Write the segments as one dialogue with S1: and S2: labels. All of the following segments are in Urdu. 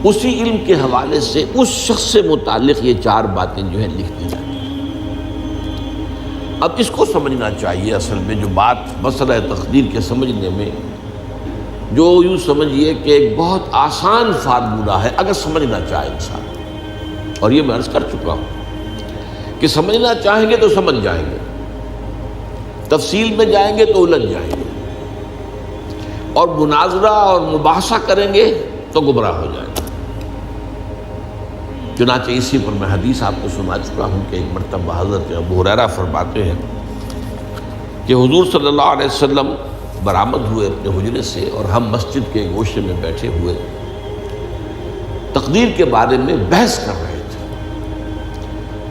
S1: اسی علم کے حوالے سے اس شخص سے متعلق یہ 4 باتیں جو ہیں لکھ دی جاتی ہیں۔ اب اس کو سمجھنا چاہیے، اصل میں جو بات مسئلہ تقدیر کے سمجھنے میں، جو یوں سمجھیے کہ ایک بہت آسان فارمولہ ہے اگر سمجھنا چاہے انسان، اور یہ میں عرض کر چکا ہوں کہ سمجھنا چاہیں گے تو سمجھ جائیں گے، تفصیل میں جائیں گے تو الجھ جائیں گے، اور مناظرہ اور مباحثہ کریں گے تو گمراہ ہو جائیں گے۔ چنانچہ اسی پر میں حدیث آپ کو سنا چکا ہوں کہ ایک مرتبہ حضرت ابو ہریرہ فرماتے ہیں کہ حضور صلی اللہ علیہ وسلم برآمد ہوئے اپنے حجرے سے، اور ہم مسجد کے گوشے میں بیٹھے ہوئے تقدیر کے بارے میں بحث کر رہے تھے،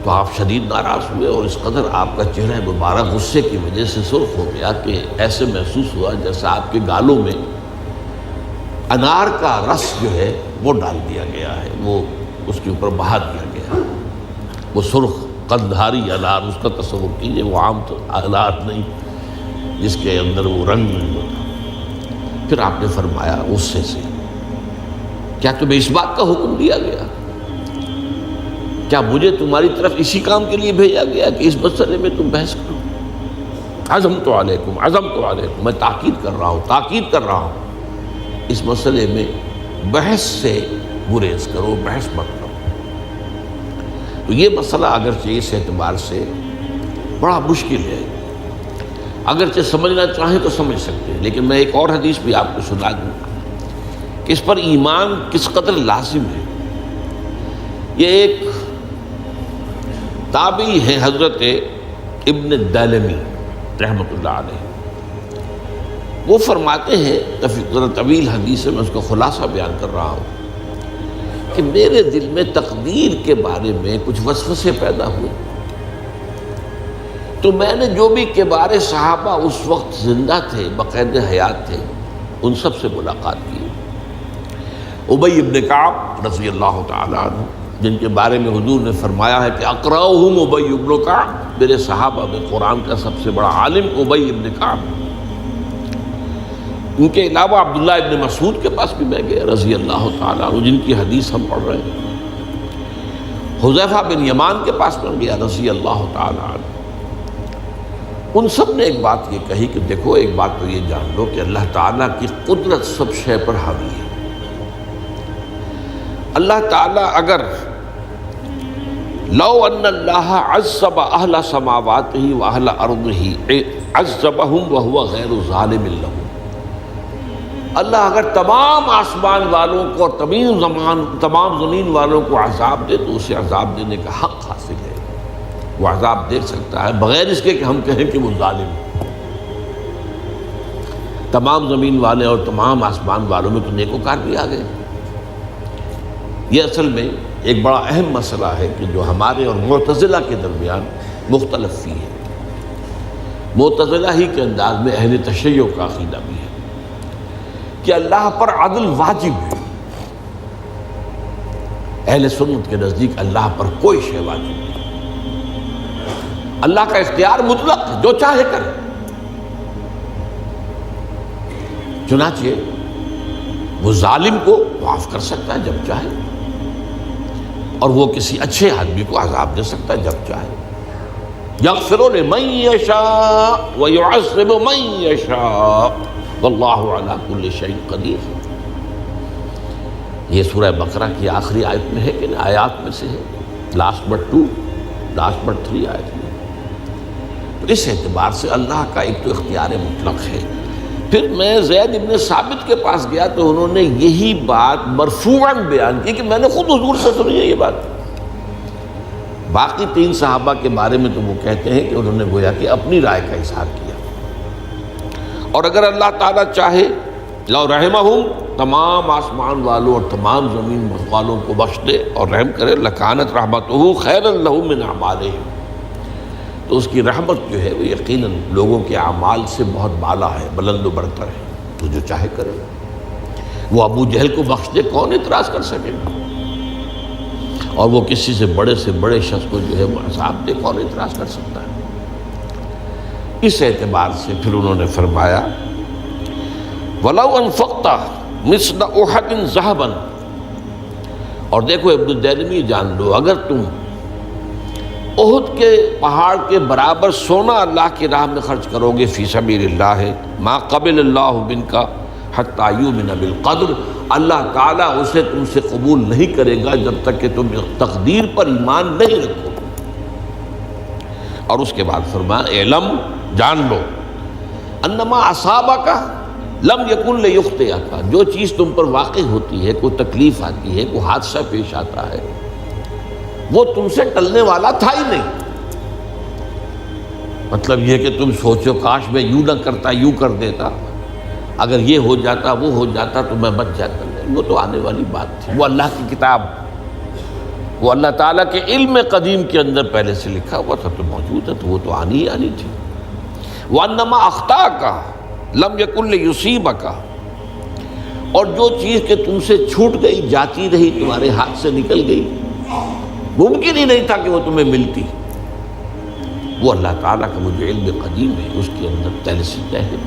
S1: تو آپ شدید ناراض ہوئے، اور اس قدر آپ کا چہرہ مبارک غصے کی وجہ سے سرخ ہو گیا کہ ایسے محسوس ہوا جیسا آپ کے گالوں میں انار کا رس جو ہے وہ ڈال دیا گیا ہے، وہ اس کے اوپر بہا دیا گیا، وہ سرخ قندھاری انار، اس کا تصور کیجئے، وہ عام تو انار نہیں جس کے اندر وہ رنگ نہیں ہوتا۔ پھر آپ نے فرمایا غصے سے، کیا تمہیں اس بات کا حکم دیا گیا؟ کیا مجھے تمہاری طرف اسی کام کے لیے بھیجا گیا کہ اس مسئلے میں تم بحث کرو؟ عزمت علیکم، میں تاکید کر رہا ہوں اس مسئلے میں بحث سے گریز کرو، بحث مت کرو۔ تو یہ مسئلہ اگرچہ اس اعتبار سے بڑا مشکل ہے، اگرچہ سمجھنا چاہیں تو سمجھ سکتے ہیں، لیکن میں ایک اور حدیث بھی آپ کو سنا دوں کہ اس پر ایمان کس قدر لازم ہے۔ یہ ایک تابعی ہے حضرت ابن الدیلمی رحمۃ اللہ علیہ، وہ فرماتے ہیں، ذرا طویل حدیث ہے، میں اس کا خلاصہ بیان کر رہا ہوں، کہ میرے دل میں تقدیر کے بارے میں کچھ وسوسے پیدا ہوئے، تو میں نے جو بھی کبار صحابہ اس وقت زندہ تھے، بقید حیات تھے، ان سب سے ملاقات کی۔ ابی ابن کعب رضی اللہ تعالی عنہ، جن کے بارے میں حضور نے فرمایا ہے کہ اقرأہم ابی ابن کعب، میرے صحابہ میں قرآن کا سب سے بڑا عالم ابی ابن کعب۔ ان کے علاوہ عبداللہ ابن مسعود کے پاس بھی میں گیا رضی اللہ تعالیٰ عنہ، جن کی حدیث ہم پڑھ رہے ہیں۔ حذیفہ بن یمان کے پاس میں گیا رضی اللہ تعالیٰ عنہ۔ ان سب نے ایک بات یہ کہی کہ دیکھو، ایک بات تو یہ جان لو کہ اللہ تعالیٰ کی قدرت سب شے پر حاوی ہے۔ اللہ تعالیٰ اگر لو ان اللہ عذب اہل سماواتہ و اہل ارضہ عذبہم وہو غیر ظالم لہم، اللہ اگر تمام آسمان والوں کو اور تمام زمین والوں کو عذاب دے تو اسے عذاب دینے کا حق حاصل ہے، وہ عذاب دے سکتا ہے بغیر اس کے کہ ہم کہیں کہ وہ ظالم ہے۔ تمام زمین والے اور تمام آسمان والوں میں تو نیکوکار بھی آ گئے۔ یہ اصل میں ایک بڑا اہم مسئلہ ہے کہ جو ہمارے اور معتزلہ کے درمیان مختلف فی ہے۔ معتزلہ ہی کے انداز میں اہل تشیع کا عقیدہ بھی ہے کہ اللہ پر عدل واجب ہے، اہل سنت کے نزدیک اللہ پر کوئی شے واجب نہیں، اللہ کا اختیار مطلق ہے، جو چاہے کرے۔ چنانچہ وہ ظالم کو معاف کر سکتا ہے جب چاہے، اور وہ کسی اچھے آدمی کو عذاب دے سکتا ہے جب چاہے۔ یغفر لمن یشاء ویعذب من یشاء واللہ علی کل شیء قدیر۔ یہ سورہ بقرہ کی آخری آیت میں ہے کہ آیات میں سے ہے، لاسٹ بٹ 3 آیت میں۔ تو اس اعتبار سے اللہ کا ایک تو اختیار مطلق ہے۔ پھر میں زید ابن ثابت کے پاس گیا تو انہوں نے یہی بات مرفوعاً بیان کی کہ میں نے خود حضور سے سنی ہے یہ بات۔ باقی 3 صحابہ کے بارے میں تو وہ کہتے ہیں کہ انہوں نے گویا کہ اپنی رائے کا اظہار کیا، اور اگر اللہ تعالیٰ چاہے لو رحمہم، تمام آسمان والوں اور تمام زمین والوں کو بخش دے اور رحم کرے، لکانت رحمتہ خیرا لہم من اعمالہم، تو اس کی رحمت جو ہے وہ یقیناً لوگوں کے اعمال سے بہت بالا ہے، بلند و برتر ہے، تو جو چاہے کرے۔ وہ ابو جہل کو بخش دے، کون اعتراض کر سکے گا؟ اور وہ کسی سے بڑے شخص کو جو ہے وہ عذاب دے، کون اعتراض کر سکتا ہے؟ اس اعتبار سے پھر انہوں نے فرمایا وَلَوْ أَنفَقْتَ مِثْلَ أُحَدٍ ذَهَبًا اور دیکھو ابن الدیلمی جان لو، اگر تم احد کے پہاڑ کے برابر سونا اللہ کی راہ میں خرچ کرو گے فی سبیل اللہ، ما قبل اللہ منک حتی یؤمن بالقدر، اللہ تعالیٰ اسے تم سے قبول نہیں کرے گا جب تک کہ تم تقدیر پر ایمان نہیں رکھو۔ اور اس کے بعد فرمایا اعلم، جان لو، انما اصابک لم یکن لیخطئک، جو چیز تم پر واقع ہوتی ہے، کوئی تکلیف آتی ہے، کوئی حادثہ پیش آتا ہے، وہ تم سے ٹلنے والا تھا ہی نہیں۔ مطلب یہ کہ تم سوچو کاش میں یوں نہ کرتا، یوں کر دیتا، اگر یہ ہو جاتا، وہ ہو جاتا تو میں بچ جاتا، نہیں، وہ تو آنے والی بات تھی، وہ اللہ کی کتاب، وہ اللہ تعالیٰ کے علم قدیم کے اندر پہلے سے لکھا ہوا تھا، تو موجود ہے، تو وہ تو آنی ہی آنی تھی۔ وَأَنَّمَا أَخْطَأَكَ لَمْ يَكُنْ لِيُصِيبَكَ، اور جو چیز کہ تم سے چھوٹ گئی، جاتی رہی، تمہارے ہاتھ سے نکل گئی، ممکن ہی نہیں تھا کہ وہ تمہیں ملتی، وہ اللہ تعالیٰ کا وہ جو علم قدیم ہے اس کے اندر پہلے سے طے ہے۔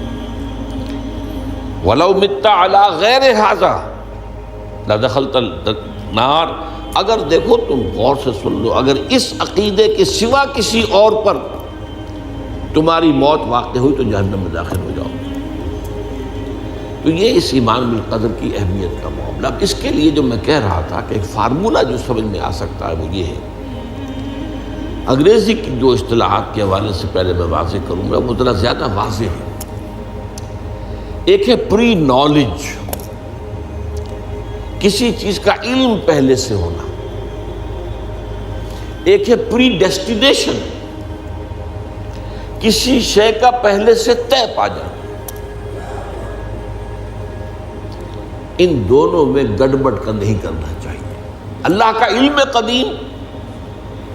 S1: وَلَوْ مِتَّ عَلَىٰ غَيْرِ هَٰذَا لَدَخَلْتَ النَّارَ، اگر دیکھو تم غور سے سن لو، اگر اس عقیدے کے سوا کسی اور پر تمہاری موت واقع ہوئی تو جہنم میں داخل ہو جاؤ۔ تو یہ اس ایمان بالقدر کی اہمیت کا معاملہ۔ اس کے لیے جو میں کہہ رہا تھا کہ ایک فارمولہ جو سمجھ میں آ سکتا ہے وہ یہ ہے، انگریزی کی جو اصطلاحات کے حوالے سے پہلے میں واضح کروں گا، وہ ذرا زیادہ واضح ہے۔ ایک ہے پری نالج، کسی چیز کا علم پہلے سے ہونا، ایک ہے پری ڈیسٹینیشن، کسی شے کا پہلے سے طے پا جانا۔ ان دونوں میں گڑبڑ کا نہیں کرنا چاہیے۔ اللہ کا علم قدیم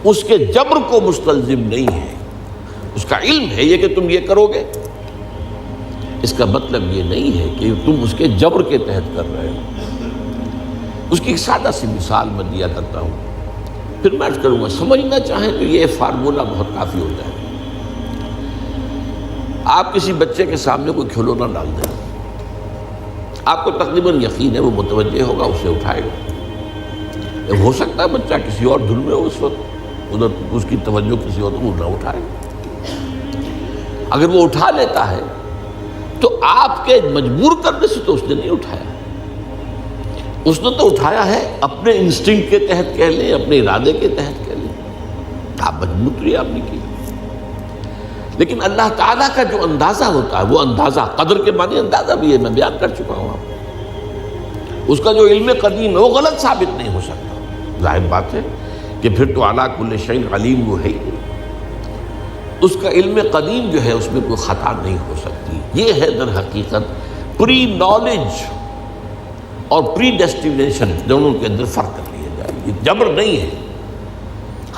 S1: اس کے جبر کو مستلزم نہیں ہے، اس کا علم ہے یہ کہ تم یہ کرو گے، اس کا مطلب یہ نہیں ہے کہ تم اس کے جبر کے تحت کر رہے ہو۔ اس کی ایک سادہ سی مثال میں دیا کرتا ہوں، پھر میں عرض کروں گا، سمجھنا چاہیں تو یہ فارمولہ بہت کافی ہو جائے۔ آپ کسی بچے کے سامنے کوئی کھلونا ڈال دیں، آپ کو تقریباً یقین ہے وہ متوجہ ہوگا، اسے اٹھائے گا۔ ہو سکتا ہے بچہ کسی اور دھن میں ہو اس وقت، ادھر اس کی توجہ کسی اور کو نہ اٹھائے۔ اگر وہ اٹھا لیتا ہے تو آپ کے مجبور کرنے سے تو اس نے نہیں اٹھایا، اس نے تو اٹھایا ہے اپنے انسٹنکٹ کے تحت کہہ لیں، اپنے ارادے کے تحت کہہ لیں، آپ مجبور تو آپ نے کی۔ لیکن اللہ تعالیٰ کا جو اندازہ ہوتا ہے، وہ اندازہ قدر کے معنی اندازہ بھی ہے، میں بیان کر چکا ہوں آپ کو۔ اس کا جو علم قدیم ہے وہ غلط ثابت نہیں ہو سکتا، ظاہر بات ہے کہ پھر تو اعلیٰ کل شیء علیم وہ ہے ہی، اس کا علم قدیم جو ہے اس میں کوئی خطا نہیں ہو سکتی۔ یہ ہے در حقیقت پری نالج اور پری ڈیسٹینیشن، دونوں کے اندر فرق کر لیا جائے، یہ جبر نہیں ہے۔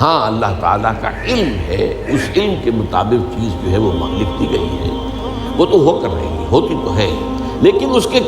S1: ہاں اللہ تعالیٰ کا علم ہے، اس علم کے مطابق چیز جو ہے وہ لکھتی گئی ہے، وہ تو ہو کر رہی ہے، ہوتی تو ہے، لیکن اس کے